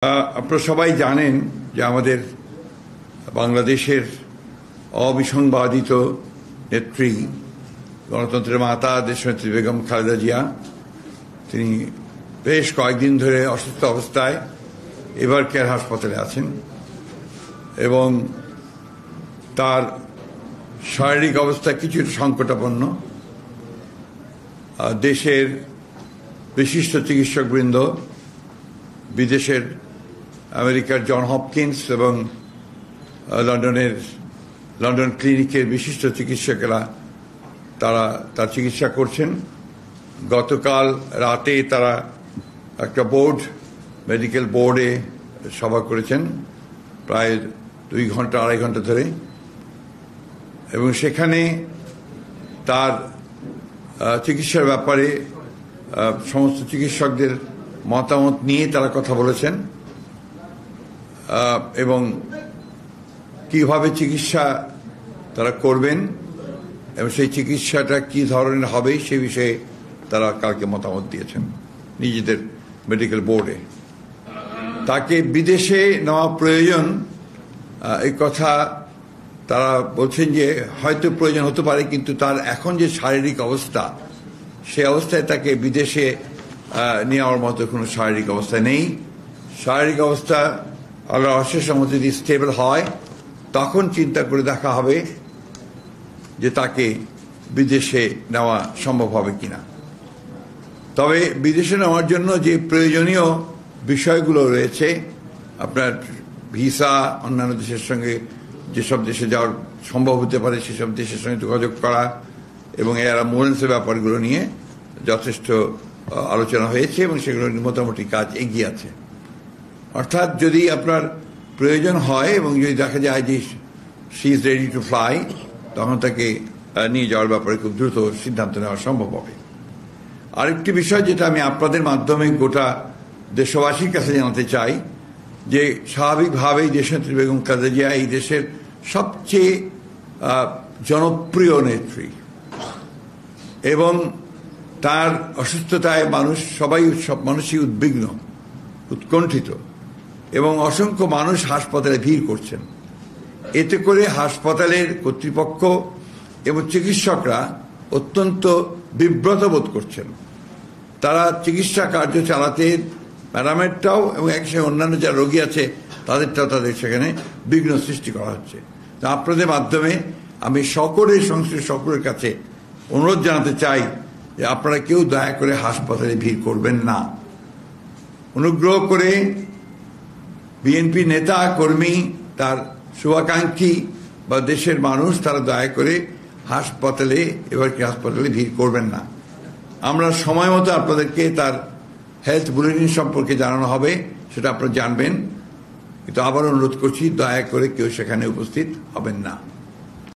আপনারা সবাই জানেন যে আমাদের বাংলাদেশের অবিসংবাদিত নেত্রী, গণতন্ত্রের মাতা দেশনেত্রী বেগম খালেদা জিয়া, তিনি বেশ কয়েকদিন ধরে অসুস্থ অবস্থায় এভার কেয়ার হাসপাতালে আছেন এবং তার শারীরিক অবস্থা কিছুটা সংকটাপন্ন। দেশের বিশিষ্ট চিকিৎসকবৃন্দ, বিদেশের আমেরিকার জন হপকিন্স এবং লন্ডন ক্লিনিকের বিশিষ্ট চিকিৎসকেরা তারা তার চিকিৎসা করছেন। গতকাল রাতে তারা একটা মেডিকেল বোর্ডে সভা করেছেন প্রায় 2 ঘন্টা 2.5 ঘন্টা ধরে, এবং সেখানে তার চিকিৎসার ব্যাপারে সমস্ত চিকিৎসকদের মতামত নিয়ে তারা কথা বলেছেন এবং কিভাবে চিকিৎসা তারা করবেন এবং সেই চিকিৎসাটা কি ধরনের হবে সে বিষয়ে তারা কালকে মতামত দিয়েছেন নিজেদের মেডিকেল বোর্ডে। তাকে বিদেশে নেওয়া প্রয়োজন এই কথা তারা বলছেন যে হয়তো প্রয়োজন হতে পারে, কিন্তু তার এখন যে শারীরিক অবস্থা, সে অবস্থায় তাকে বিদেশে নেওয়ার মতো কোনো শারীরিক অবস্থা নেই। শারীরিক অবস্থা আল্লাহর অশেষ রহমতে যদি স্টেবল হয় তখন চিন্তা করে দেখা হবে যে তাকে বিদেশে নেওয়া সম্ভব হবে কিনা। তবে বিদেশে নেওয়ার জন্য যে প্রয়োজনীয় বিষয়গুলো রয়েছে, আপনার ভিসা, অন্যান্য দেশের সঙ্গে যেসব দেশে যাওয়ার সম্ভব হতে পারে সেসব দেশের সঙ্গে যোগাযোগ করা এবং এর অ্যাম্বুলেন্সের ব্যাপারগুলো নিয়ে যথেষ্ট আলোচনা হয়েছে এবং সেগুলো মোটামুটি কাজ এগিয়ে আছে। অর্থাৎ যদি আপনার প্রয়োজন হয় এবং যদি দেখা যায় যে she is ready to fly, তখন তাকে নিয়ে যাওয়ার ব্যাপারে খুব দ্রুত সিদ্ধান্ত নেওয়া সম্ভব হবে। আরেকটি বিষয় যেটা আমি আপনাদের মাধ্যমে গোটা দেশবাসীর কাছে জানাতে চাই, যে স্বাভাবিকভাবেই দেশনেত্রী বেগম খালেদা জিয়া এই দেশের সবচেয়ে জনপ্রিয় নেত্রী এবং তার অসুস্থতায় সব মানুষই উদ্বিগ্ন, উৎকণ্ঠিত, এবং অসংখ্য মানুষ হাসপাতালে ভিড় করছেন। এতে করে হাসপাতালের কর্তৃপক্ষ এবং চিকিৎসকরা অত্যন্ত বিব্রত বোধ করছেন। তারা চিকিৎসা কার্য চালাতে ম্যাডামেরটাও এবং একসঙ্গে অন্যান্য যারা রোগী আছে তাদের সেখানে বিঘ্ন সৃষ্টি করা হচ্ছে। তা আপনাদের মাধ্যমে আমি সকলের কাছে অনুরোধ জানাতে চাই যে আপনারা কেউ দয়া করে হাসপাতালে ভিড় করবেন না। অনুগ্রহ করে বিএনপি নেতা কর্মী, তার শুভাকাঙ্ক্ষী বা দেশের মানুষ, তারা দয়া করে হাসপাতালে ভিড় করবেন না। আমরা সময় মতো আপনাদেরকে তার হেলথ বুলেটিন সম্পর্কে জানানো হবে, সেটা আপনারা জানবেন, কিন্তু আবার অনুরোধ করছি দয়া করে কেউ সেখানে উপস্থিত হবেন না।